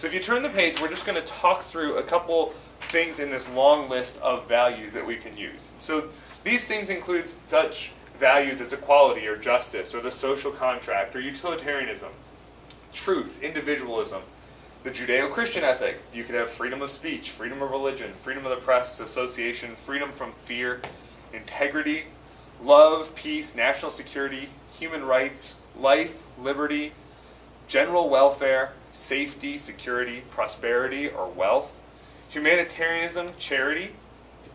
So if you turn the page, we're just going to talk through a couple things in this long list of values that we can use. So these things include such values as equality or justice or the social contract or utilitarianism, truth, individualism, the Judeo-Christian ethic. You could have freedom of speech, freedom of religion, freedom of the press, association, freedom from fear, integrity, love, peace, national security, human rights, life, liberty, general welfare, safety, security, prosperity, or wealth, humanitarianism, charity,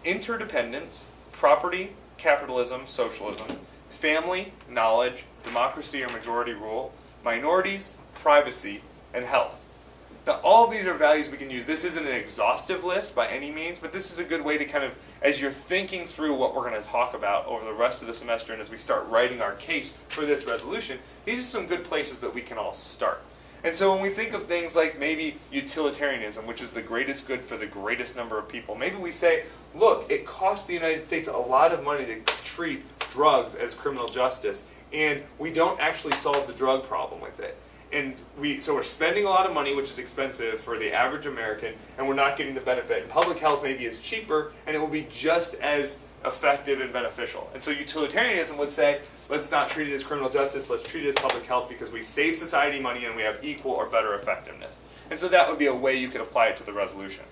interdependence, property, capitalism, socialism, family, knowledge, democracy or majority rule, minorities, privacy, and health. Now, all of these are values we can use. This isn't an exhaustive list by any means, but this is a good way to kind of, as you're thinking through what we're going to talk about over the rest of the semester and as we start writing our case for this resolution, these are some good places that we can all start. And so when we think of things like maybe utilitarianism, which is the greatest good for the greatest number of people, maybe we say, look, it costs the United States a lot of money to treat drugs as criminal justice, and we don't actually solve the drug problem with it. And so we're spending a lot of money, which is expensive for the average American, and we're not getting the benefit. And public health maybe is cheaper, and it will be just as effective and beneficial. And so utilitarianism would say, let's not treat it as criminal justice, let's treat it as public health because we save society money and we have equal or better effectiveness. And so that would be a way you could apply it to the resolution.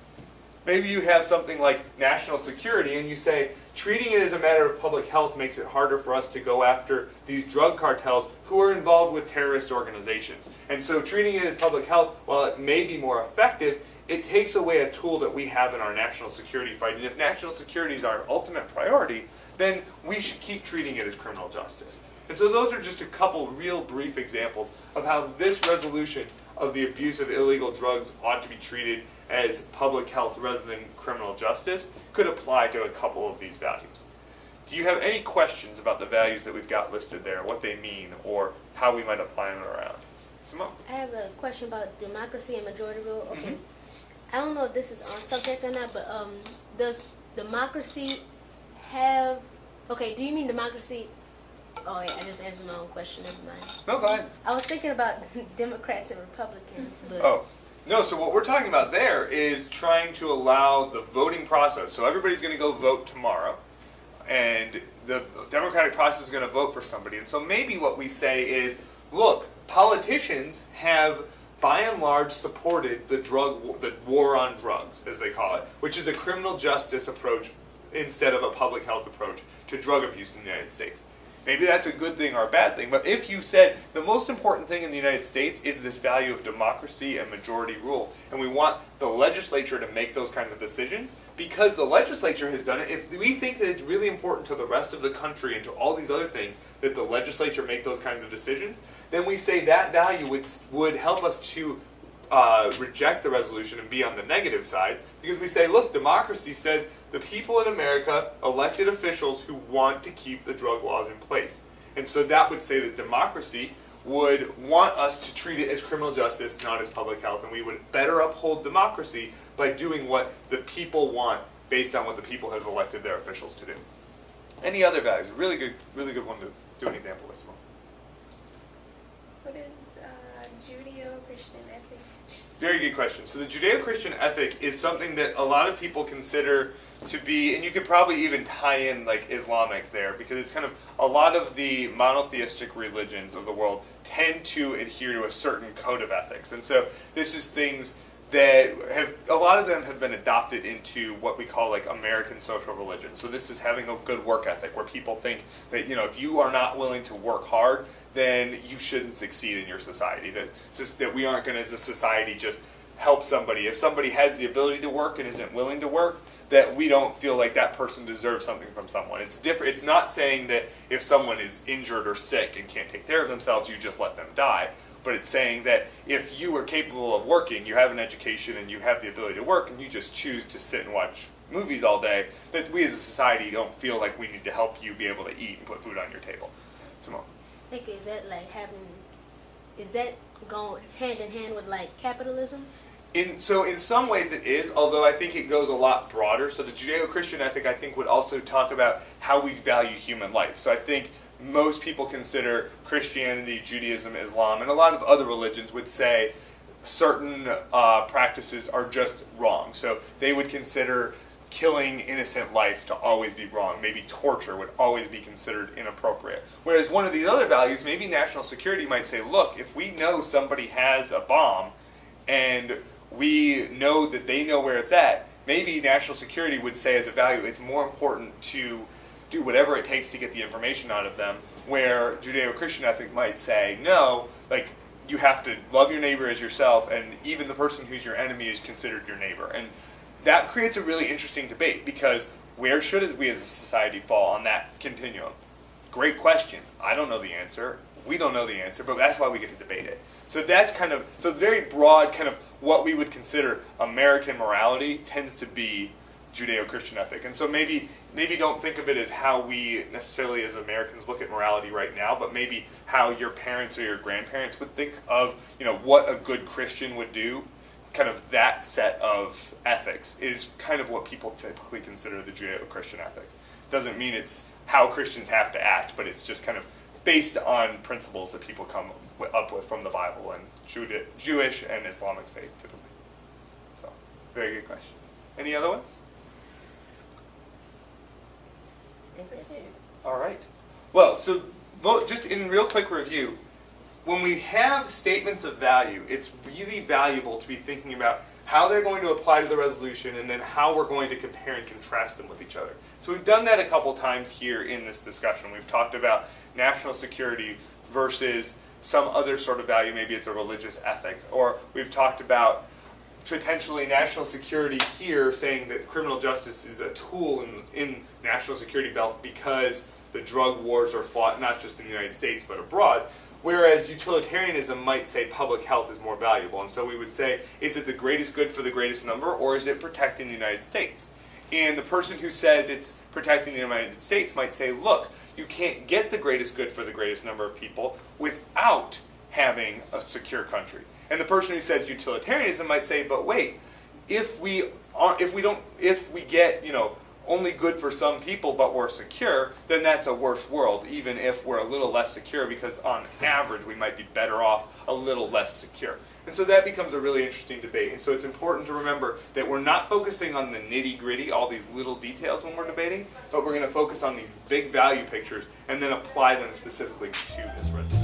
Maybe you have something like national security and you say, treating it as a matter of public health makes it harder for us to go after these drug cartels who are involved with terrorist organizations. And so treating it as public health, while it may be more effective, it takes away a tool that we have in our national security fight. And if national security is our ultimate priority, then we should keep treating it as criminal justice. And so those are just a couple real brief examples of how this resolution of the abuse of illegal drugs ought to be treated as public health rather than criminal justice could apply to a couple of these values. Do you have any questions about the values that we've got listed there, what they mean, or how we might apply them around? Simone? I have a question about democracy and majority rule. Okay. I don't know if this is on subject or not, but does democracy have... Okay, do you mean democracy... Oh, yeah, I just answered my own question. Never mind. No, go ahead. I was thinking about Democrats and Republicans, but... Oh. No, so what we're talking about there is trying to allow the voting process. So everybody's going to go vote tomorrow, and the democratic process is going to vote for somebody. And so maybe what we say is, look, politicians have by and large supported the war on drugs, as they call it, which is a criminal justice approach instead of a public health approach to drug abuse in the United States. Maybe that's a good thing or a bad thing, but if you said the most important thing in the United States is this value of democracy and majority rule, and we want the legislature to make those kinds of decisions, because the legislature has done it, if we think that it's really important to the rest of the country and to all these other things that the legislature make those kinds of decisions, then we say that value would help us to reject the resolution and be on the negative side, because we say, look, democracy says the people in America, elected officials who want to keep the drug laws in place. And so that would say that democracy would want us to treat it as criminal justice, not as public health, and we would better uphold democracy by doing what the people want based on what the people have elected their officials to do. Any other values? Really good one to do an example with, Simone. What is Judeo-Christian ethic? Very good question. So the Judeo-Christian ethic is something that a lot of people consider to be, and you could probably even tie in like Islamic there, because it's kind of, a lot of the monotheistic religions of the world tend to adhere to a certain code of ethics. And so this is things that have, a lot of them have been adopted into what we call like American social religion. So this is having a good work ethic, where people think that, you know, if you are not willing to work hard, then you shouldn't succeed in your society. That it's just that we aren't going to, as a society, just help somebody. If somebody has the ability to work and isn't willing to work, that we don't feel like that person deserves something from someone. It's different. It's not saying that if someone is injured or sick and can't take care of themselves, you just let them die. But it's saying that if you are capable of working, you have an education and you have the ability to work, and you just choose to sit and watch movies all day, that we as a society don't feel like we need to help you be able to eat and put food on your table. Simone? I think, is that going hand in hand with like capitalism? So in some ways it is, although I think it goes a lot broader. So the Judeo-Christian ethic, I think, would also talk about how we value human life. So I think most people consider Christianity, Judaism, Islam, and a lot of other religions would say certain practices are just wrong. So they would consider killing innocent life to always be wrong. Maybe torture would always be considered inappropriate. Whereas one of the other values, maybe national security might say, look, if we know somebody has a bomb and we know that they know where it's at, maybe national security would say as a value, it's more important to do whatever it takes to get the information out of them, where Judeo-Christian ethic might say, no, like, you have to love your neighbor as yourself, and even the person who's your enemy is considered your neighbor. And that creates a really interesting debate, because where should we as a society fall on that continuum? Great question. I don't know the answer. We don't know the answer, but that's why we get to debate it. So that's kind of, so very broad kind of what we would consider American morality tends to be Judeo-Christian ethic. And so maybe don't think of it as how we necessarily as Americans look at morality right now, but maybe how your parents or your grandparents would think of, what a good Christian would do. Kind of that set of ethics is kind of what people typically consider the Judeo-Christian ethic. Doesn't mean it's how Christians have to act, but it's just kind of based on principles that people come up with from the Bible and Jewish and Islamic faith typically. So, very good question. Any other ones? I think that's it. All right. Well, so just in real quick review, when we have statements of value, it's really valuable to be thinking about how they're going to apply to the resolution and then how we're going to compare and contrast them with each other. So we've done that a couple times here in this discussion. We've talked about national security versus some other sort of value, maybe it's a religious ethic, or we've talked about potentially national security here, saying that criminal justice is a tool in national security belts because the drug wars are fought not just in the United States but abroad, whereas utilitarianism might say public health is more valuable. And so we would say, is it the greatest good for the greatest number, or is it protecting the United States? And the person who says it's protecting the United States might say, look, you can't get the greatest good for the greatest number of people without having a secure country. And the person who says utilitarianism might say, but wait, if we get, only good for some people but we're secure, then that's a worse world, even if we're a little less secure, because on average we might be better off a little less secure. And so that becomes a really interesting debate. And so it's important to remember that we're not focusing on the nitty-gritty, all these little details when we're debating, but we're going to focus on these big value pictures and then apply them specifically to this resolution.